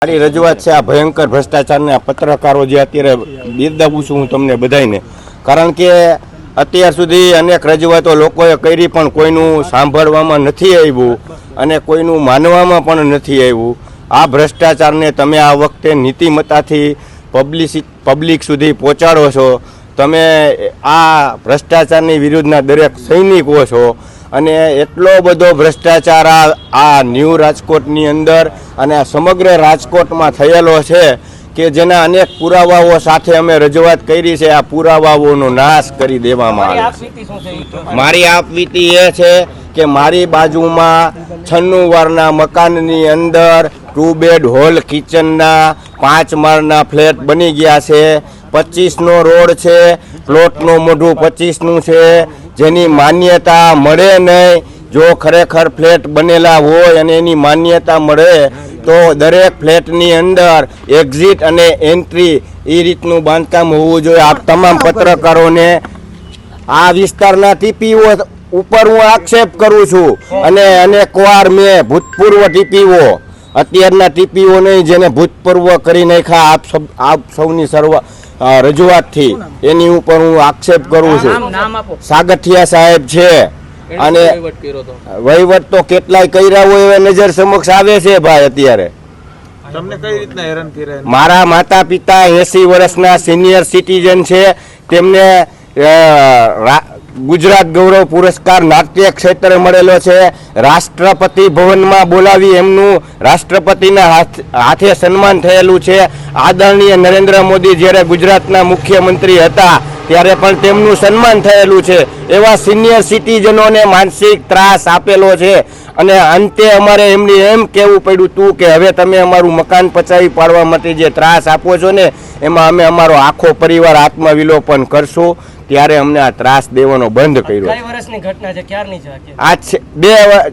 મારી રજૂઆત છે આ ભયંકર ભ્રષ્ટાચારને પત્રકારો જે અત્યારે બિરદાવું છું હું તમને બધાને, કારણ કે અત્યાર સુધી અનેક રજૂઆતો લોકોએ કરી પણ કોઈનું સાંભળવામાં નથી આવ્યું અને કોઈનું માનવામાં પણ નથી આવ્યું. આ ભ્રષ્ટાચારને તમે આ વખતે નીતિમત્તાથી પબ્લિક સુધી પહોંચાડો છો. તમે આ ભ્રષ્ટાચારની વિરુદ્ધના દરેક સૈનિકો છો અને એટલો બધો ભ્રષ્ટાચાર આ ન્યૂ રાજકોટની અંદર અને આ સમગ્ર રાજકોટમાં થયેલો છે કે જેના અનેક પુરાવાઓ સાથે અમે રજૂઆત કરી છે. આ પુરાવાઓનો નાશ કરી દેવામાં આવે છે. મારી આપવીતી એ છે કે મારી બાજુમાં 96 વારના મકાનની અંદર 2 બેડ હોલ કિચનના 5 માળના ફ્લેટ બની ગયા છે. 25નો રોડ છે, પ્લોટનું મોઢું 25નું છે, જેની માન્યતા મળે નહીં. જો ખરેખર ફ્લેટ બનેલા હોય અને એની માન્યતા મળે તો દરેક ફ્લેટની અંદર એક્ઝિટ અને એન્ટ્રી એ રીતનું બાંધકામ હોવું જોઈએ. આપ તમામ પત્રકારોને આ વિસ્તારના ટીપીઓ ઉપર હું આક્ષેપ કરું છું અને અનેકવાર મેં ભૂતપૂર્વ ટીપીઓ, અત્યારના ટીપીઓ નહીં જેને ભૂતપૂર્વ કરી નાખ્યા આપ સૌની રજૂઆતથી એની ઉપર હું આક્ષેપ કરું છું. સાગઠિયા સાહેબ છે અને વહીવટ તો કેટલાય કર્યા હોય એવા નજર સમક્ષ આવે છે ભાઈ. અત્યારે તમને કઈ રીતના હેરાન કર્યા? મારા માતા પિતા 80 વર્ષના સિનિયર સિટીઝન છે. તેમને ગુજરાત ગૌરવ પુરસ્કાર નાટ્ય ક્ષેત્રે મળેલો છે. રાષ્ટ્રપતિ ભવનમાં બોલાવી એમનું રાષ્ટ્રપતિના હાથે સન્માન થયેલું છે. આદરણીય નરેન્દ્ર મોદી જ્યારે ગુજરાતના મુખ્યમંત્રી હતા ત્યારે પણ તેમનું સન્માન થયેલું છે. એવા સિનિયર સિટીઝનોને માનસિક ત્રાસ આપેલો છે અને અંતે અમારે એમની એમ કહેવું પડ્યું હતું કે હવે તમે અમારું મકાન પચાવી પાડવા માટે જે ત્રાસ આપો છો ને એમાં અમે અમારો આખો પરિવાર આત્મવિલોપન કરશું. ત્યારે અમને આ ત્રાસ દેવાનો બંધ કર્યો. કઈ વર્ષની ઘટના છે? ક્યારની છે? આ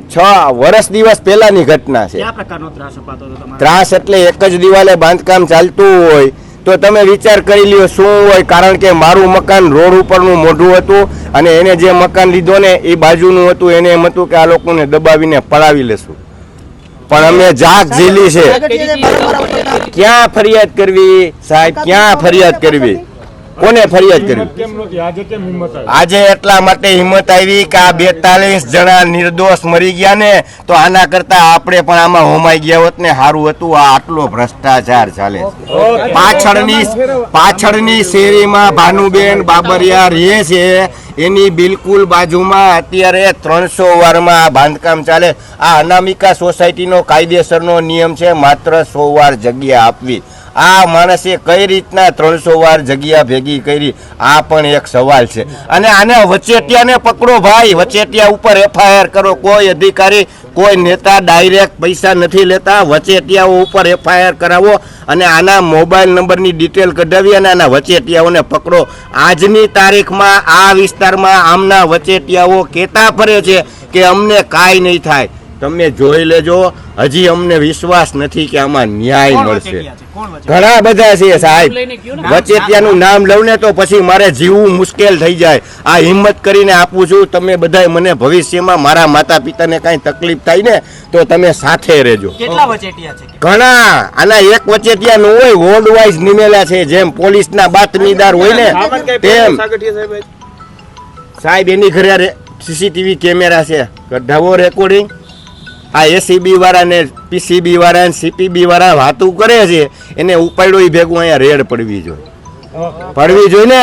6 વર્ષ દિવસ પહેલાની ઘટના છે. કયા પ્રકારનો ત્રાસ અપાતો હતો તમારે? ત્રાસ એટલે એક જ દિવાલે બાંધકામ ચાલતું હોય તો તમે વિચાર કરી લ્યો શું હોય. કારણ કે મારું મકાન રોડ ઉપરનું મોઢું હતું અને એને જે મકાન લીધો ને એ બાજુનું હતું. એને એમ હતું કે આ લોકોને દબાવીને પડાવી લેશું, પણ અમે જાગ ઝીલી છે. ક્યાં ફરિયાદ કરવી સાહેબ? ક્યાં ફરિયાદ કરવી? કોને ફરિયાદ કરવી? આજે એટલા માટે હિંમત આવી કે આ 42 જણા નિર્દોષ મરી ગયા ને તો આના કરતા આપણે પણ આમાં હોમાઈ ગયા હોત ને સારું હતું. આ આટલો ભ્રષ્ટાચાર ચાલે છે. પાછળની શેરીમાં ભાનુબેન બાબરિયા રહે છે, એની બિલકુલ બાજુમાં અત્યારે 300 વારમાં બાંધકામ ચાલે. આ અનામિકા સોસાયટીનો કાયદેસરનો નિયમ છે માત્ર 100 વાર જગ્યા આપવી. આ માણસે કઈ રીતના 300 વાર જગ્યા ભેગી કરી? આ પણ એક સવાલ છે. અને આને વચેટિયાને પકડો ભાઈ, વચેટિયા ઉપર એફઆઈઆર કરો. કોઈ અધિકારી, કોઈ નેતા ડાયરેક્ટ પૈસા નથી લેતા. વચેટિયાઓ ઉપર એફઆઈઆર કરાવો અને આના મોબાઈલ નંબરની ડિટેલ કઢાવી અને આના વચેટિયાઓને પકડો. આજની તારીખમાં આ વિસ્તારમાં આમના વચેટિયાઓ કહેતા ફરે છે કે અમને કાંઈ નહીં થાય. તમે જોઈ લેજો, હજી અમને વિશ્વાસ નથી કે આમાં ન્યાય મળશે. ઘણા બધા છે સાહેબ. વચેટિયાનું નામ લઉં ને તો પછી મારે જીવવું મુશ્કેલ થઈ જાય. આ હિંમત કરીને આપું છું. તમે બધાય મને ભવિષ્યમાં મારા માતા પિતાને કાંઈ તકલીફ થાય ને તો તમે સાથે રહેજો. કેટલા વચેટિયા છે? ઘણા. આના એક વચેટિયા નું હોય, વોર્ડ વાઇઝ નિમેલા છે. જેમ પોલીસના બાતમીદાર હોય ને તેમ સાહેબ એની ઘરે સીસીટીવી કેમેરા છે. કઢાવો રેકોર્ડિંગ. આ એસીબી વાળા ને પીસીબી વાળા ને સીપીબી વાળા વાતું કરે છે એને ઉપાડ્યો એ ભેગું અહીંયા રેડ પડવી જોઈએ ને.